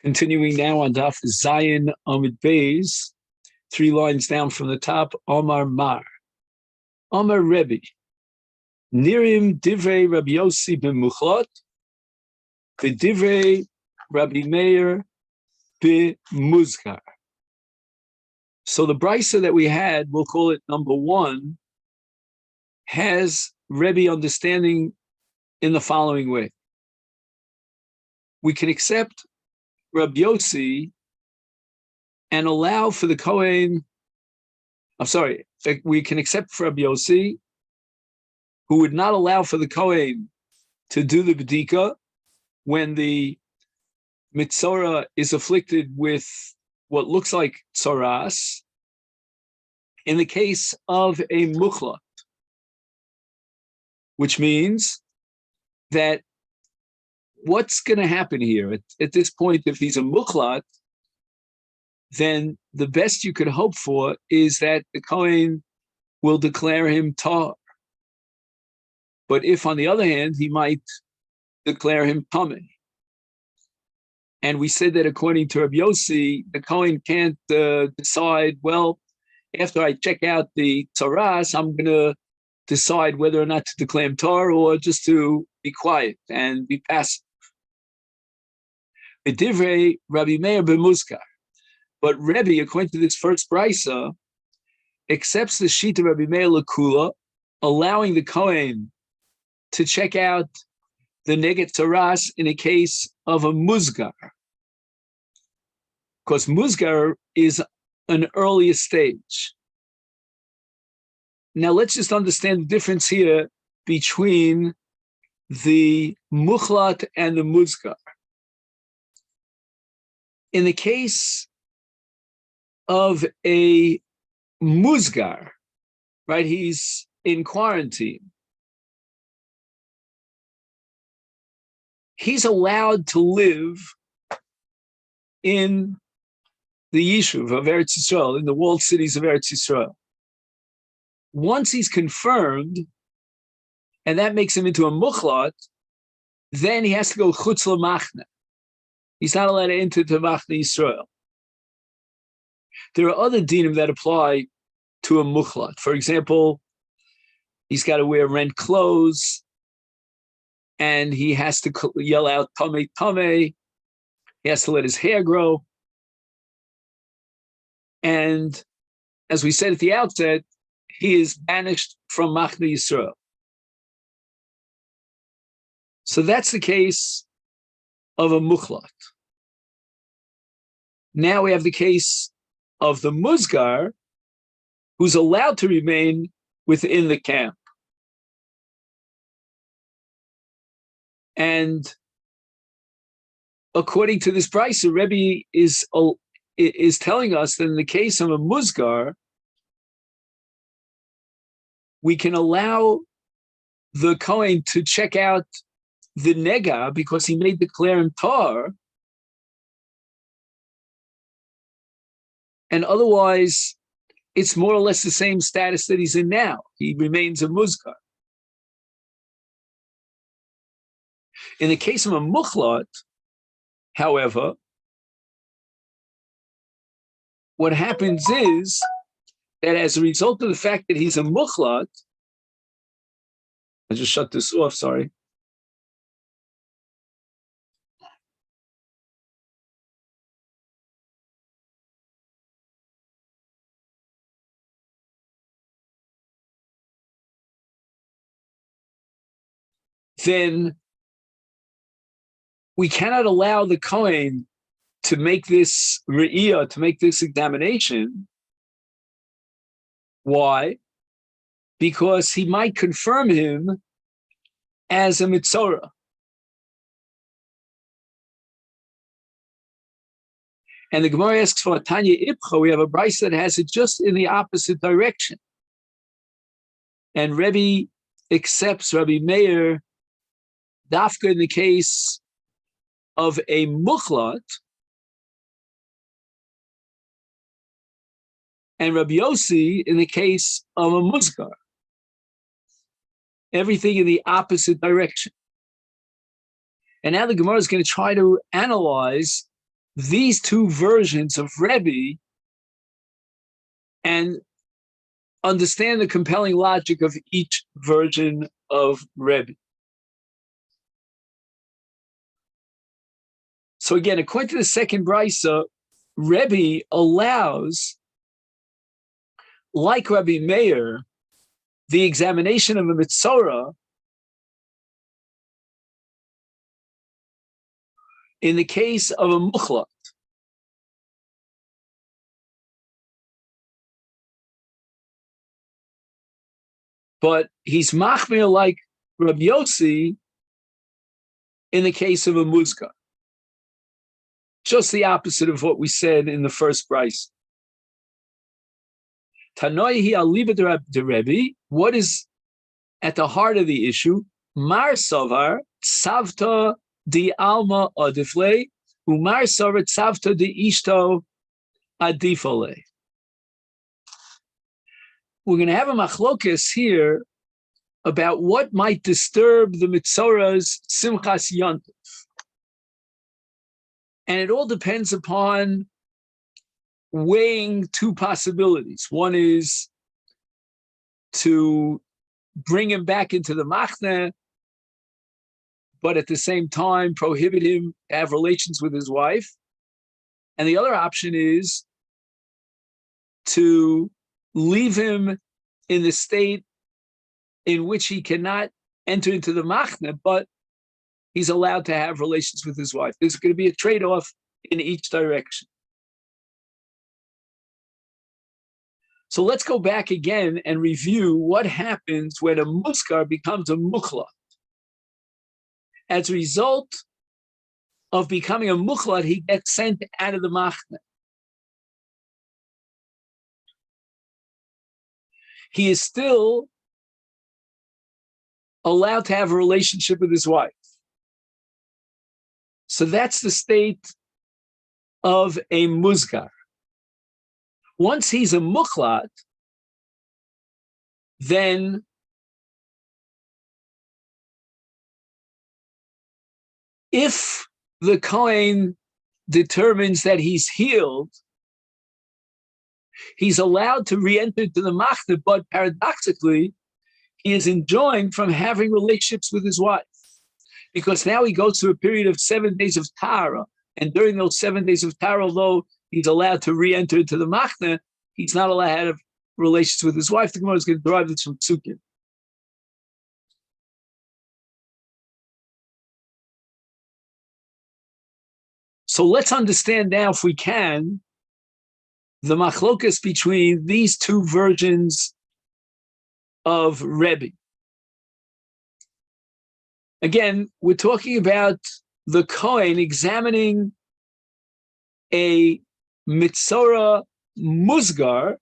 Continuing now on Daf Zayin Amid Beis, 3 lines down from the top. Omar Mar, Omar Rebbe, Nirim Divrei Rabbi Yossi ben Muchlot, Divrei Rabbi Meir ben Muzgar. So the brisa that we had, we'll call it number 1, has Rebbe understanding in the following way. We can accept Rabbi Yossi and allow for the Kohen, we can accept for Rabbi Yossi, who would not allow for the Kohen to do the B'dika when the Mitzorah is afflicted with what looks like Tzoras, in the case of a Muchlat, which means that what's going to happen here at this point, if he's a Muchlat, then the best you could hope for is that the Kohen will declare him tar. But if, on the other hand, he might declare him tameh. And we said that according to Rabbi Yossi, the Kohen can't decide, well, after I check out the Tzoras, I'm going to decide whether or not to declare him tar or just to be quiet and be passive. B'divrei Rabbi Meir ben Muzgar. But Rebbe, according to this first brisa, accepts the sheet of Rabbi Meir L'Kula, allowing the Kohen to check out the Neged Tzoras in a case of a Muzgar. Because Muzgar is an earlier stage. Now let's just understand the difference here between the Muchlat and the Muzgar. In the case of a Muzgar, right, he's in quarantine. He's allowed to live in the Yishuv of Eretz Yisrael, in the walled cities of Eretz Yisrael. Once he's confirmed, and that makes him into a Muchlat, then he has to go Chutz L'Machna. He's not allowed to enter to Machna Yisrael. There are other dinim that apply to a Muchlat. For example, he's got to wear rent clothes, and he has to yell out Tameh Tameh. He has to let his hair grow. And as we said at the outset, he is banished from Machna Yisrael. So that's the case of a Muchlat. Now we have the case of the Muzgar, who's allowed to remain within the camp. And according to this brisa, Rebbe is telling us that in the case of a Muzgar, we can allow the Kohen to check out the Nega because he may declare him tar, and otherwise it's more or less the same status that he's in now. He remains a Muzgar. In the case of a Muchlat, however, what happens is that as a result of the fact that he's a Muchlat, I just shut this off, sorry. Then we cannot allow the Kohen to make this re'iyah, to make this examination. Why? Because he might confirm him as a Mitzorah. And the Gemara asks for Tanya Ipcha. We have a brisa that has it just in the opposite direction. And Rebbe accepts Rabbi Meir dafka in the case of a Muchlat, and Rabbi Yossi in the case of a Muzgar. Everything in the opposite direction. And now the Gemara is going to try to analyze these two versions of Rebbe and understand the compelling logic of each version of Rebbe. So again, according to the second brisa, Rebbe allows, like Rabbi Meir, the examination of a mitzorah in the case of a muchlat. But he's machmir like Rabbi Yossi in the case of a muzgar. Just the opposite of what we said in the first brisa. Tanoihi aliba de Rebbe, what is at the heart of the issue? Mar savar tzavta di alma adifle, umar savar tzavta di ishto adifale. We're going to have a machlokes here about what might disturb the mitzorah's simchas yontif. And it all depends upon weighing two possibilities. One is to bring him back into the machne, but at the same time prohibit him to have relations with his wife. And the other option is to leave him in the state in which he cannot enter into the machne, but he's allowed to have relations with his wife. There's going to be a trade-off in each direction. So let's go back again and review what happens when a muskar becomes a mukhlat. As a result of becoming a mukhlat, he gets sent out of the machne. He is still allowed to have a relationship with his wife. So that's the state of a muzgar. Once he's a mukhlat, then if the Kohen determines that he's healed, he's allowed to re-enter to the machne, but paradoxically, he is enjoying from having relationships with his wife. Because now he goes through a period of 7 days of Tara, and during those 7 days of Tara, although he's allowed to re-enter into the machne, he's not allowed to have relations with his wife. The Gemara is going to derive this from Psukim. So let's understand now, if we can, the machlokas between these two versions of Rebbe. Again, we're talking about the Kohen examining a mitzorah musgar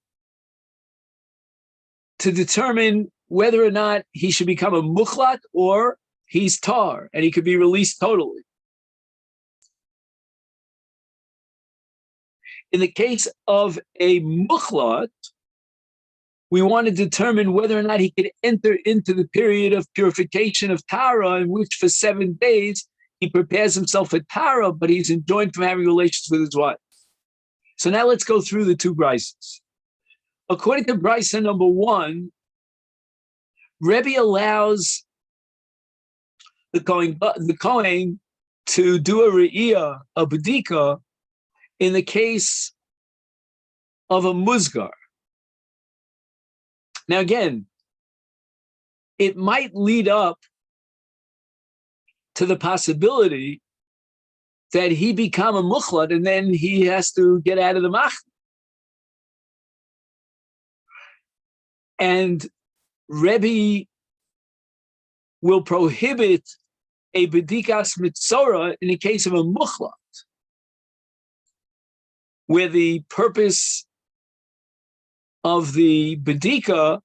to determine whether or not he should become a mukhlat or he's tar, and he could be released totally. In the case of a mukhlat, we want to determine whether or not he could enter into the period of purification of Tara, in which for 7 days he prepares himself for Tara, but he's enjoined from having relations with his wife. So now let's go through the two brises. According to brisa number 1, Rebbe allows the Kohen to do a re'iyah, a bedika, in the case of a muzgar. Now again, it might lead up to the possibility that he become a mukhlat and then he has to get out of the machne. And Rebbe will prohibit a bedikas mitzorah in the case of a mukhlat, where the purpose of the bedika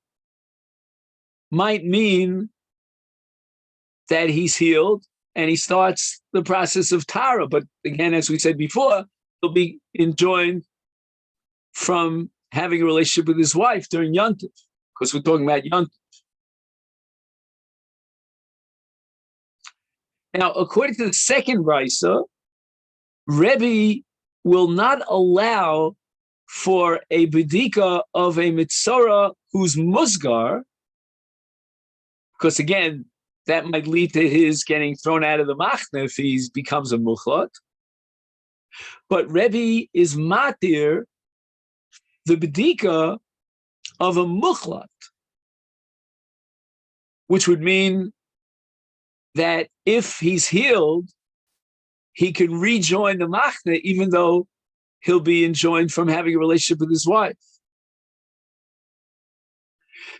might mean that he's healed and he starts the process of Tara. But again, as we said before, he'll be enjoined from having a relationship with his wife during Yontif, because we're talking about Yontif. Now, according to the second brisa, Rebbe will not allow for a bedika of a mitzora who's musgar, because again, that might lead to his getting thrown out of the machne if he becomes a muchlat. But Rebbe is matir the bedika of a muchlat, which would mean that if he's healed, he can rejoin the machne, even though he'll be enjoined from having a relationship with his wife.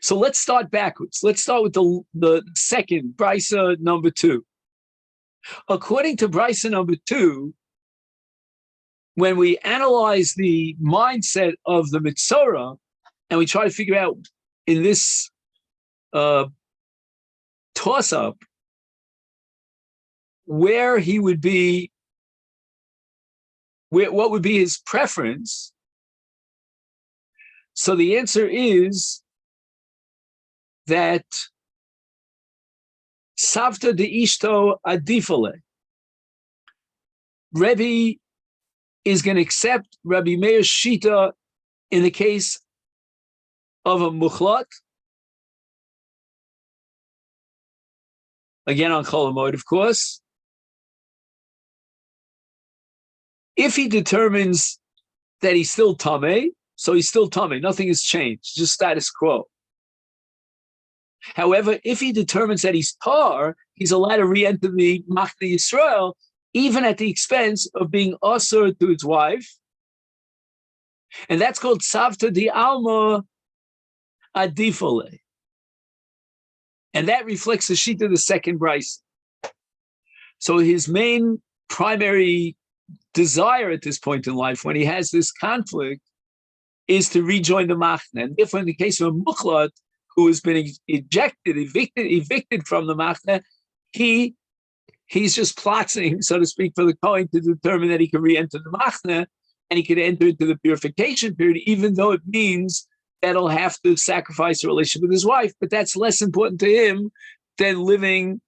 So let's start backwards. Let's start with the second, Brisa number 2. According to Brisa number 2, when we analyze the mindset of the Mitzorah, and we try to figure out in this toss-up where he would be, what would be his preference, so the answer is that Savta de Ishto Adifale. Rebbe is going to accept Rabbi Meir's Shita in the case of a muchlat, again on Chol Moed, of course. If he determines that he's still tamei, so he's still tamei, nothing has changed, just status quo. However, if he determines that he's tar, he's allowed to re-enter the Machne Yisrael, even at the expense of being usher to his wife. And that's called Savta di Alma Adifole. And that reflects the sheet of the second Brisa. So his main primary desire at this point in life, when he has this conflict, is to rejoin the Machne. And if in the case of a Mukhlat, who has been evicted from the Machne, he's just plotting, so to speak, for the Kohen to determine that he can re-enter the Machne and he can enter into the purification period, even though it means that he'll have to sacrifice a relationship with his wife. But that's less important to him than living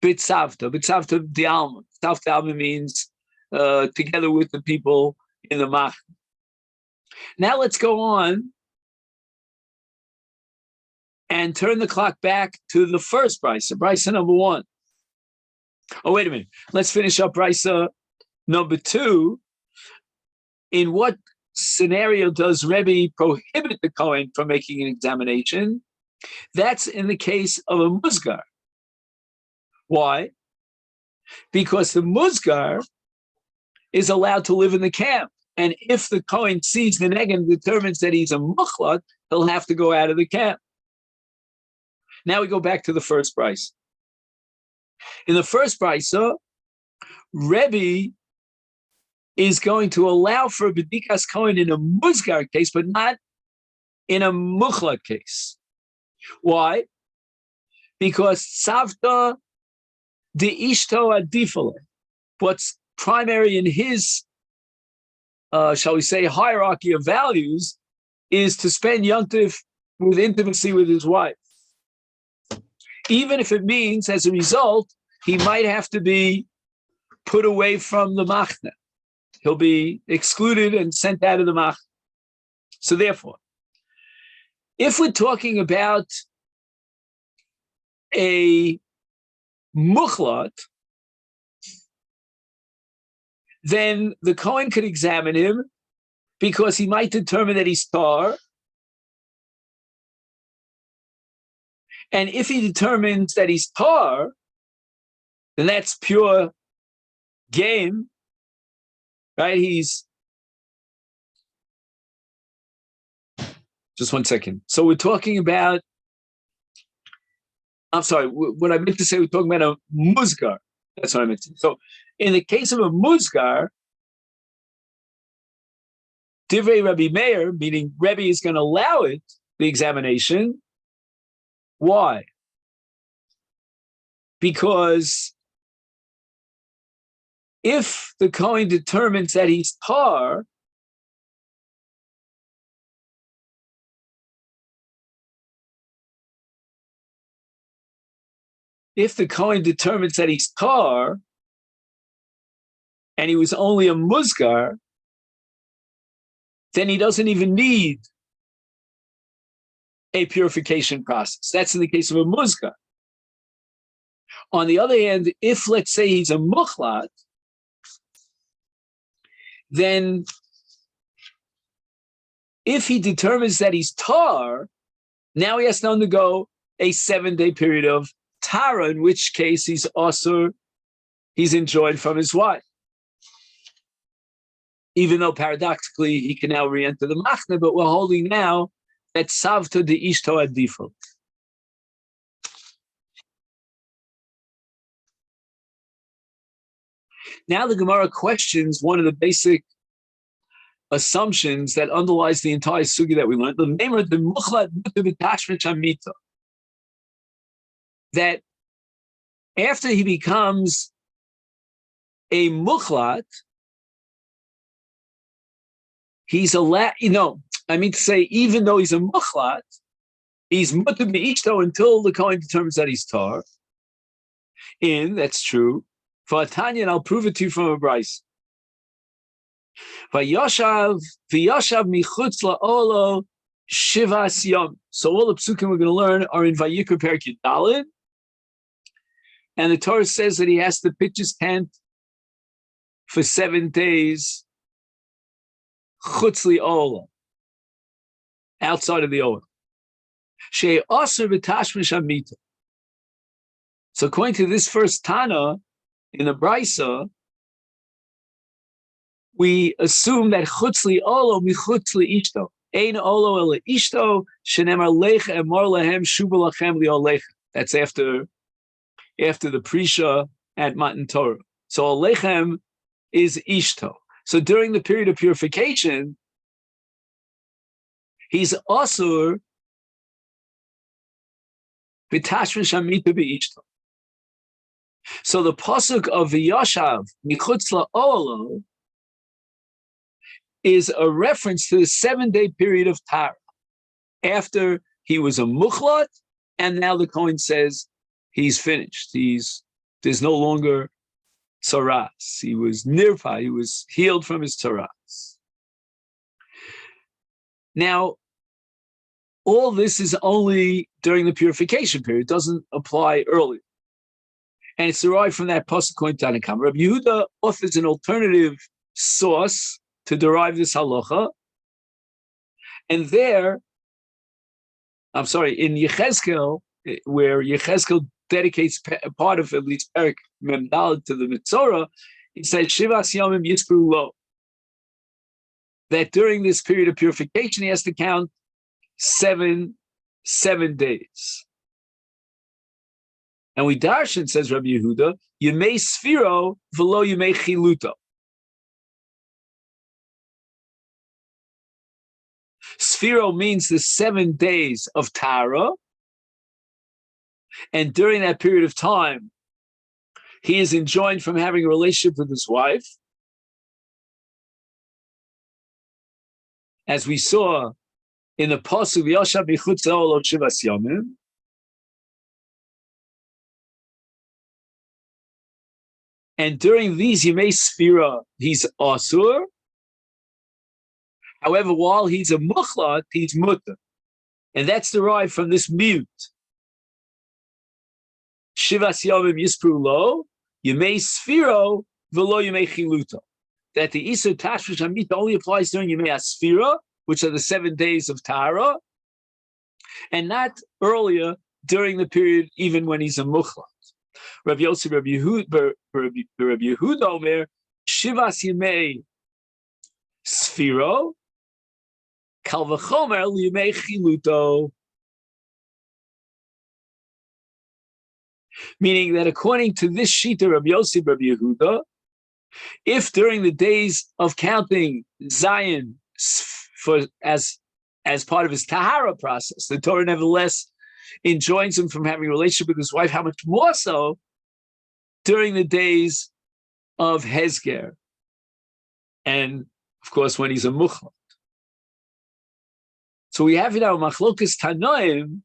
B'tzavta. B'tzavta D'Alma. B'tzavta D'Alma means together with the people in the Machne. Now let's go on and turn the clock back to the first Brisa, Brisa number 1. Oh, wait a minute. Let's finish up Brisa number 2. In what scenario does Rebbe prohibit the Kohen from making an examination? That's in the case of a Musgar. Why? Because the Musgar is allowed to live in the camp. And if the Kohen sees the Neged and determines that he's a Mukhlat, he'll have to go out of the camp. Now we go back to the first Brisa. In the first Brisa, Rebbe is going to allow for a B'dikas Kohen in a Musgar case, but not in a Mukhlat case. Why? Because Savta de Ishto Adifale, what's primary in his, shall we say, hierarchy of values, is to spend Yontif with intimacy with his wife. Even if it means, as a result, he might have to be put away from the Machne. He'll be excluded and sent out of the Machne. So therefore, if we're talking about a Mukhlat, then the Kohen could examine him because he might determine that he's tar. And if he determines that he's tar, then that's pure game, right? Just one second. So we're talking about, I'm sorry, what I meant to say, we're talking about a Musgar. That's what I meant to say. So in the case of a Musgar, Divrei Rabbi Meir, meaning Rebbe is going to allow it, the examination. Why? Because if the Kohen determines that he's tar, and he was only a muzgar, then he doesn't even need a purification process. That's in the case of a muzgar. On the other hand, if let's say he's a mukhlat, then if he determines that he's tar, now he has to undergo a 7-day period of tara, in which case he's also enjoined from his wife. Even though paradoxically he can now re-enter the machne, but we're holding now that savta de ishto ad default. Now the Gemara questions one of the basic assumptions that underlies the entire sugi that we learned. The name of the mukhlat amita, that after he becomes a mukhlat, he's allowed, to say, even though he's a mukhlat, he's mutter be'ishto until the Kohen determines that he's tar. That's true. For Tanya, and I'll prove it to you from a brayso. V'yoshav michutz la'olo shivas yom. So all the psukim we're going to learn are in Vayikra Perek Yud, and the Torah says that he has to pitch his tent for 7 days, chutz li'olo, outside of the oil. She'asur v'tashmish amita. So according to this first Tana in the brayso, we assume that chutz li'olo michutz li'ishto. Ein olo el ishto shenemar lecha emor lahem shuba lachem li'olecha. That's after the prisha at Matan Torah. So olechem is ishto. So during the period of purification, he's asur b'tashmish amita be'ishto. So the pasuk of v'yashav michutz la'olo is a reference to the 7-day period of Tara, after he was a mukhlat, and now the Kohen says he's finished. There's no longer tzaras. He was nirpa, he was healed from his tzaras. Now, all this is only during the purification period. It doesn't apply earlier. And it's derived from that pasuk Kohen Tanakh. Rabbi Yehuda offers an alternative source to derive this halacha. And in Yechezkel, where Yechezkel dedicates part of at least Perek Memdal to the Mitzorah, he said, Shivas Yomim Yispru Lo. That during this period of purification, he has to count 7 days. And we darshan, says Rabbi Yehuda, Yemei Sfiro v'lo Yemei Chiluto. Sphiro means the 7 days of Tara, and during that period of time, he is enjoined from having a relationship with his wife. As we saw in the pasuk, Yoshav michutz la'olo shivas yomim. And during these Yemei Sphira, he's asur. However, while he's a mukhlat, he's mutter. And that's derived from this mute. Shivas yomim yispru lo, yemei sfiro, v'lo yemei chiluto. That the Isur Tashmish Hamita only applies during Yemei Asfira, which are the 7 days of Tara, and not earlier during the period even when he's a mukhlat. Rabbi Yossi, Rabbi Yehuda Omer, Shivas Yemei Sfiro, Kal v'chomer liyemei chiluto. Meaning that according to this shita, Rabbi Yossi, Rabbi Yehuda, if during the days of counting Zion as part of his tahara process, the Torah nevertheless enjoins him from having a relationship with his wife, how much more so during the days of Hezger, and of course when he's a mukhlat. So we have in our machlokas tanoim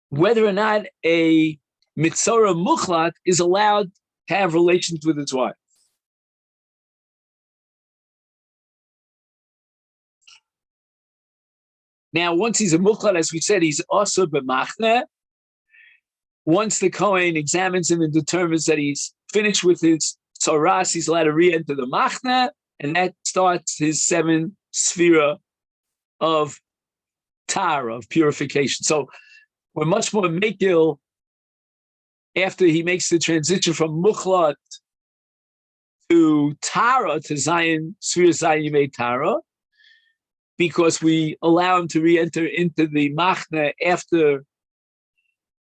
whether or not a mitzorah mukhlat is allowed to have relations with his wife. Now, once he's a mukhlat, as we said, he's also b'machne. Once the Kohen examines him and determines that he's finished with his tzaras, he's allowed to re-enter the machne, and that starts his 7 sphera of tara, of purification. So we're much more mekil after he makes the transition from mukhlat to tara, to Zion, sphera Zion Yimei Tara, because we allow him to re-enter into the machne after,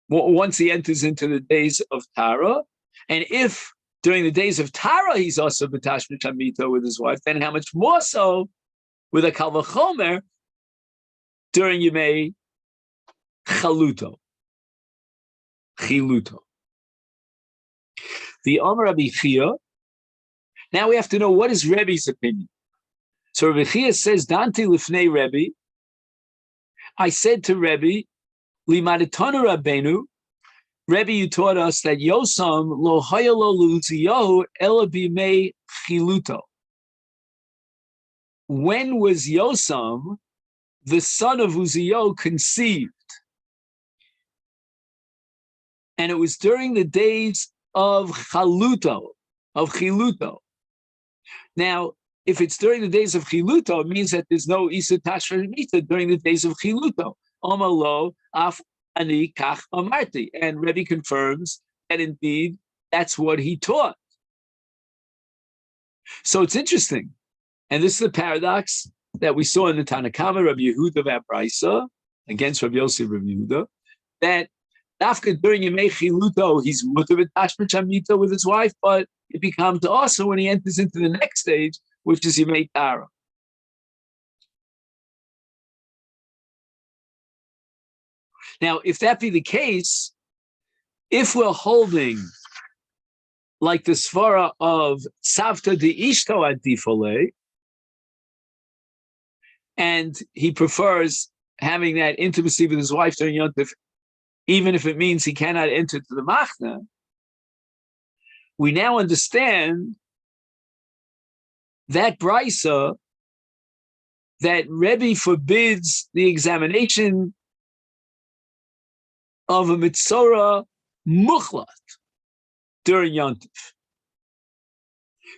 once he enters into the days of Tara. And if during the days of Tara he's also b'tashmish hamita with his wife, then how much more so with a kal v'chomer during Yemei Chaluto. The Omer Rabbi Chia. Now we have to know, what is Rebbe's opinion. So Rabbi Chia says, Danti lifnei Rebbe, I said to Rebbe, Limadetanu Rabbeinu, Rebbe, you taught us that Yosam lo hayalo luziyahu ela bimei chiluto. When was Yosam, the son of Uziyahu, conceived? And it was during the days of Chaluto, of Chiluto. Now, if it's during the days of Chiluto, it means that there's no Isa Tashra Mita during the days of Chiluto. Omalo af ani kach amarti. And Rebbe confirms that indeed that's what he taught. So it's interesting. And this is the paradox that we saw in the Tanakama, Rabbi Yehuda Vabraisa, against Rabbi Yosef Rabbi Yehuda, that after during Yemei Chiluto, he's mutar b'tashmish hamita with his wife, but it becomes also when he enters into the next stage, which is Yemei Tara. Now, if that be the case, if we're holding like the svara of Savta de Ishto Adifole, and he prefers having that intimacy with his wife during Yom Tov, even if it means he cannot enter to the Machna, we now understand that Brisa, that Rebbe forbids the examination of a Mitzorah Mukhlat during Yom Tov.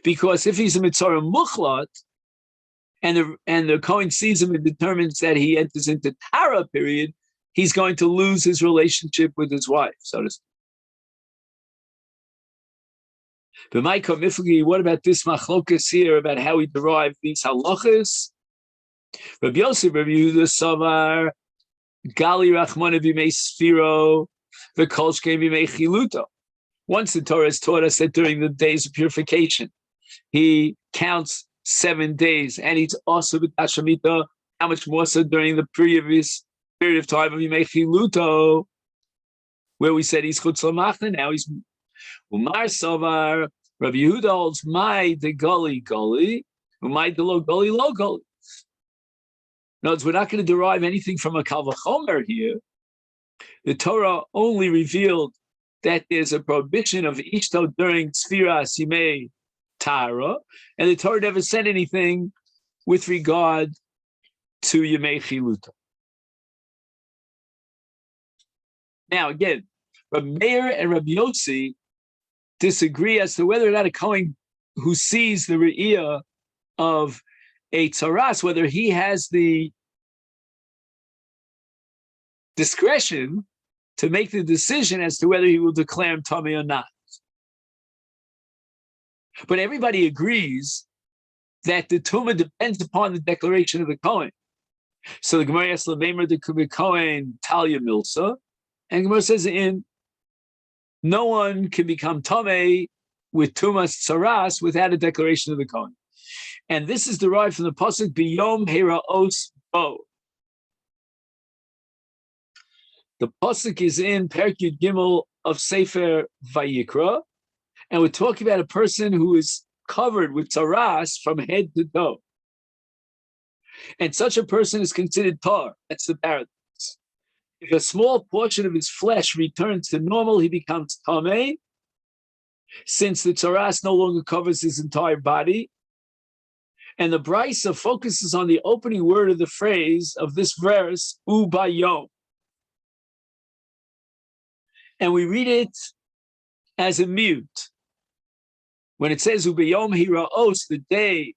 Because if he's a Mitzorah Mukhlat, and the Kohen sees him and determines that he enters into Tara period, he's going to lose his relationship with his wife, so to speak. But what about this machlokas here about how we derive these halachas? Rabbi Yosef, Rabbi Yehuda Savar, Gali Rachmana b'mei Sfiro, the Kolshke b'mei Chiluto. Once the Torah has taught us that during the days of purification, he counts 7 days, and he's also with Hashamita, how much more so during the previous period of time of Yemei Chiluto, where we said he's Chutz L'Machna, now he's Umar Sovar. Rabbi Yehuda holds my de Goli Goli, my de Lo Goli Lo Goli. In other words, we're not going to derive anything from a Kal V'chomer here. The Torah only revealed that there's a prohibition of Ishto during Sfiras Yemei Tara, and the Torah never said anything with regard to Yemei Chiluta. Now, again, Rabbi Meir and Rabbi Yossi disagree as to whether or not a Kohen who sees the Re'iyah of a Tzaras, whether he has the discretion to make the decision as to whether he will declare him Tamei or not. But everybody agrees that the Tumah depends upon the declaration of the Kohen. So the Gemara asks Lememer de Kohen Talia Milsa, and Gemara says in no one can become Tamei with Tumas Tzaras without a declaration of the Kohen. And this is derived from the pasuk Biyom Heraos Bo. The pasuk is in Perek Yud Gimel of Sefer Vayikra, and we're talking about a person who is covered with tzaras from head to toe. And such a person is considered tar. That's the paradox. If a small portion of his flesh returns to normal, he becomes tamei. Since the tzaras no longer covers his entire body, And the Brisa focuses on the opening word of the phrase of this verse, ubayom. And we read it as a mute. When it says ubayom hiraos, the day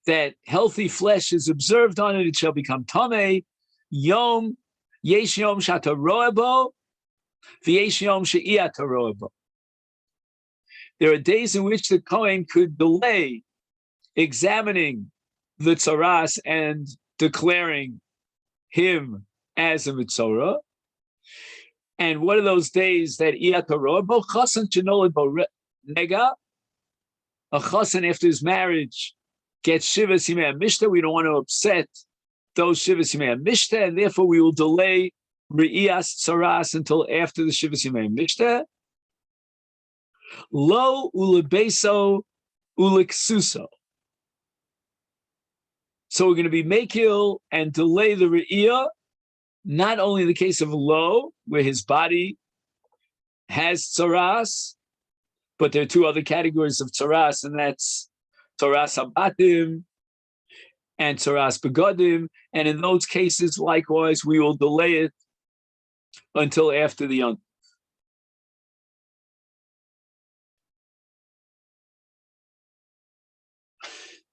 that healthy flesh is observed on it, it shall become tameh. Yom, yesh yom shata roebo, v'yesh yom she'iyata roebo. There are days in which the Kohen could delay examining the tzaras and declaring him as a mitzorah. And what are those days that iyata roebo? Chasan shenolad bo nega. A chasan after his marriage gets shivas yimei mishta. We don't want to upset those shivas yimei mishta, and therefore we will delay re'iyas tzaras until after the shivas yimei mishta. Lo ulebeso uleksuso. So we're going to be makil and delay the re'iyah, not only in the case of lo, where his body has tzaras, but there are two other categories of tzaras, and that's tzaras habatim and tzaras begodim. And in those cases, likewise, we will delay it until after the yom.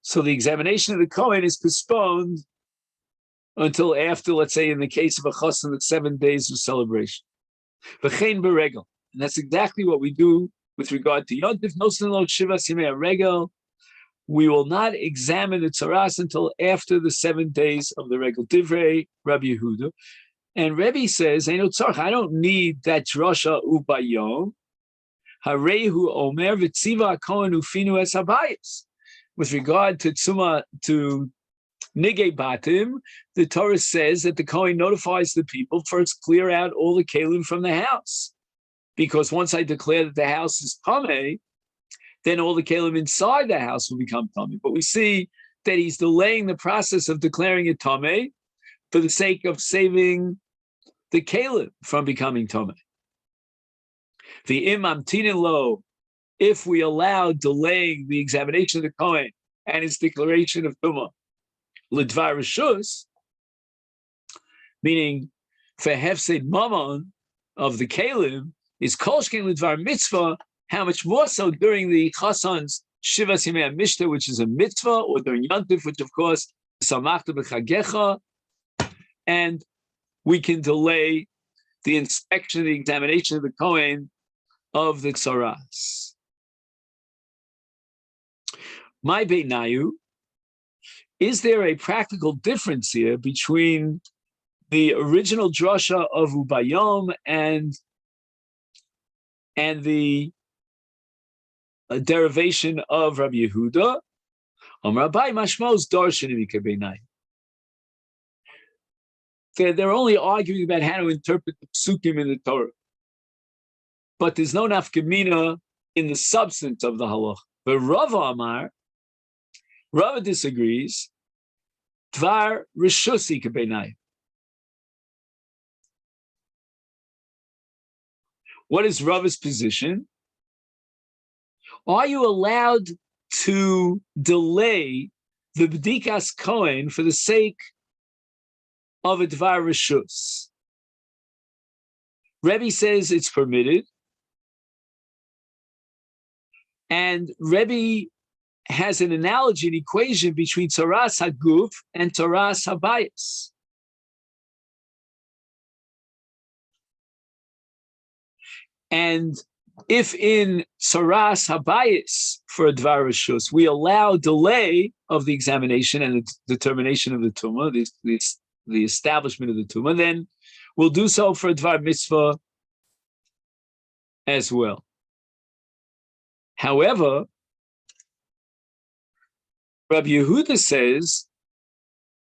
So the examination of the Kohen is postponed until after, let's say, in the case of a chassan, it's 7 days of celebration. V'chein beregel. And that's exactly what we do with regard to Yontif. Nosen lo shivas yimei regel. We will not examine the tzaras until after the 7 days of the regel. Divrei Rabbi Yehuda. And Rebbe says, I don't need that drasha ubayom. Harehu omer v'tziva kohen ufinu es habayis. With regard to tzuma, to nigei batim, the Torah says that the Kohen notifies the people, first clear out all the kalim from the house. Because once I declare that the house is tameh, then all the kalim inside the house will become tameh. But we see that he's delaying the process of declaring it tameh for the sake of saving the kalim from becoming tameh. The imam tinin lo, if we allow delaying the examination of the Kohen and his declaration of Tumah, L'dvar Rishus, meaning for hefsed mammon of the Kalim, is kolshkin L'dvar Mitzvah, how much more so during the Chasan's Shivas Yimei Mishta, which is a mitzvah, or during Yantif, which of course is Samachta B'chagecha, and we can delay the inspection, the examination of the Kohen of the Tzaras. My Beinayu, is there a practical difference here between the original drasha of Ubayom and the derivation of Rabbi Yehuda? Rabbi Mashmos Darshanim Beinayu. They're only arguing about how to interpret the psukim in the Torah, but there's no nafkamina in the substance of the halach. But Rava Amar, Rava disagrees. Dvar Rishusi Kebenai. What is Rava's position? Are you allowed to delay the B'dikas Kohen for the sake of a Dvar Rishus? Rebbe says it's permitted. And Rebbe has an analogy, an equation between Tzaras HaGuf and Tzaras HaBayis. And if in Tzaras HaBayis for a Dvar Rishus, we allow delay of the examination and the determination of the Tumah, the establishment of the Tumah, then we'll do so for a Dvar Mitzvah as well. However, Rabbi Yehuda says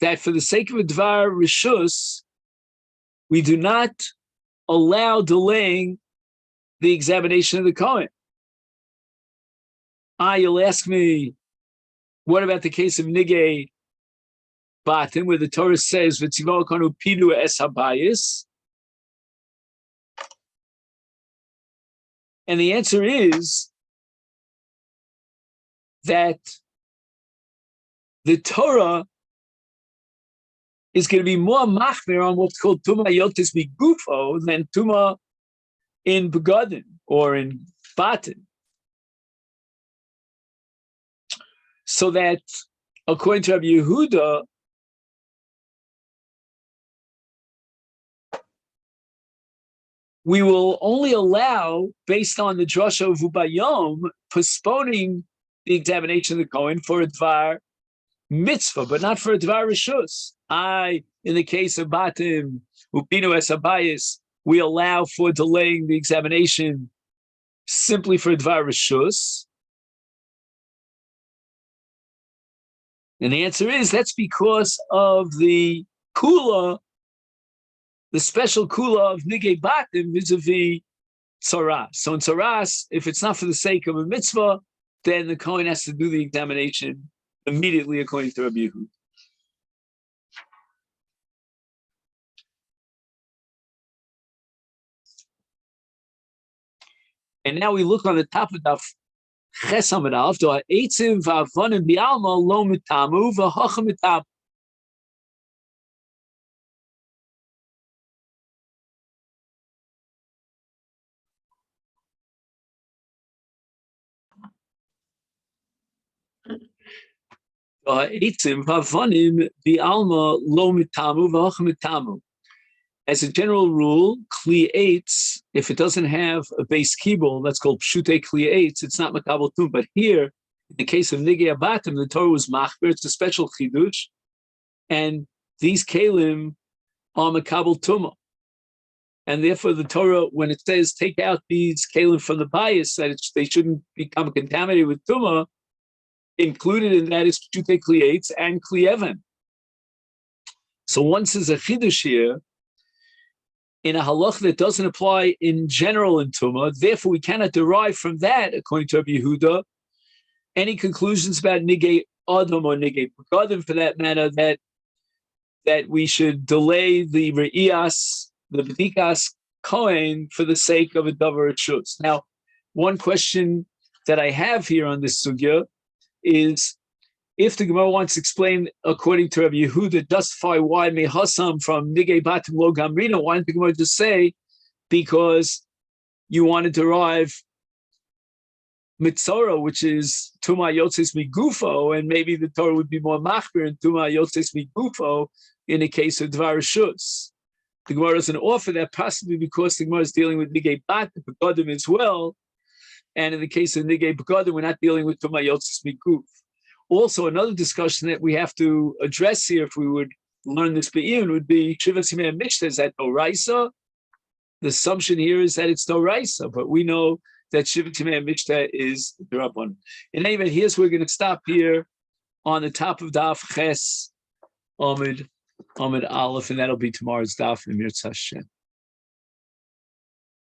that for the sake of a Dvar Rishus, we do not allow delaying the examination of the Kohen. You'll ask me, what about the case of Nigei Batim, where the Torah says, V'tzivo kanu pidu es habayis? And the answer is that the Torah is going to be more machmir on what's called Tuma Yotis Migufo than Tuma in Begadim or in Batin. So that, according to Rabbi Yehuda, we will only allow, based on the drasha of Ubayom, postponing the examination of the Kohen for a Dvar mitzvah, but not for a Dvar Rishus. In the case of Batim, Upinu es Abayis, we allow for delaying the examination simply for a Dvar Rishus. And the answer is that's because of the Kula, the special Kula of Nigei Batim vis-a-vis Tzaras. So in Tzaras, if it's not for the sake of a mitzvah, then the Kohen has to do the examination immediately according to Rabbi Yehuda. And now we look on the top of Daf Ches Amud Aleph. Do ha'etzim va'avonim bi'alma lo mitamu v'hacham mitamu. As a general rule, Kli Eitz, if it doesn't have a base kibble, that's called Pshute Kli Eitz, it's not Makabal Tum. But here, in the case of Nigei Abatim, the Torah was Machber, it's a special Chidush, and these Kalim are Makabal Tumah. And therefore, the Torah, when it says take out these Kalim from the bias, that they shouldn't become contaminated with Tumah, included in that is Pshute Kli Eitz and Kli Even. So once there's a Chidush here, in a halach that doesn't apply in general in Tumah, therefore we cannot derive from that, according to Rabbi Yehuda, any conclusions about Nigei Adam or Nigei Begadim, for that matter, that we should delay the Re'iyas, the B'dikas Kohen for the sake of a Davar Rishus. Now, one question that I have here on this sugya is, if the Gemara wants to explain, according to Rabbi Yehuda, justify why Mehasam from Nigei Batim Lo Gamrina, why didn't the Gemara just say, because you want to derive Mitzora, which is Tuma Yotzes Migufo, and maybe the Torah would be more Machbir in Tuma Yotzes Migufo in the case of Dvar Rishus. The Gemara doesn't offer that, possibly because the Gemara is dealing with Nigei Batim Begadim as well, and in the case of Nigei Begadim, we're not dealing with Tuma Yotzes Miguf. Also, another discussion that we have to address here, if we would learn this be'iyun, would be Shivas Yimei Mishnah. Is that Doraisa? The assumption here is that it's Doraisa, but we know that Shivas Yimei Mishnah is D'Rabbanan. In any event, here's where we're going to stop here on the top of Daf Ches Amud Aleph, and that'll be tomorrow's Daf in Mirz Hashem.